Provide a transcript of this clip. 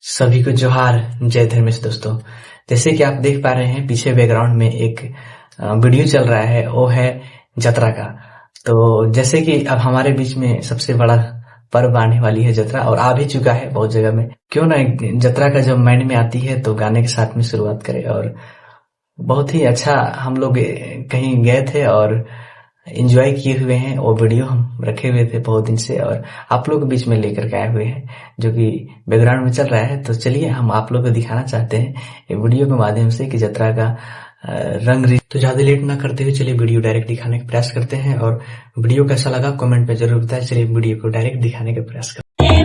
सभी को जोहार, जय धर्मेश दोस्तों। जैसे कि आप देख पा रहे हैं पीछे बैकग्राउंड में एक वीडियो चल रहा है, वो है जतरा का। तो जैसे कि अब हमारे बीच में सबसे बड़ा पर्व आने वाली है जतरा, और आ भी चुका है बहुत जगह में। क्यों ना एक जतरा का जब माइंड में आती है तो गाने के साथ में शुरुआत करें। और बहुत ही अच्छा हम लोग कहीं गए थे और एंजॉय किए हुए हैं। वो वीडियो हम रखे हुए थे बहुत दिन से और आप लोग के बीच में लेकर के आए हुए हैं, जो कि बैकग्राउंड में चल रहा है। तो चलिए हम आप लोग को दिखाना चाहते हैं ये वीडियो के माध्यम से कि जतरा का रंग रीत। तो ज्यादा लेट ना करते हुए चलिए वीडियो डायरेक्ट दिखाने का प्रयास करते हैं। और वीडियो कैसा लगा कमेंट में जरूर बताएं। चलिए वीडियो को डायरेक्ट दिखाने का प्रयास करते हैं।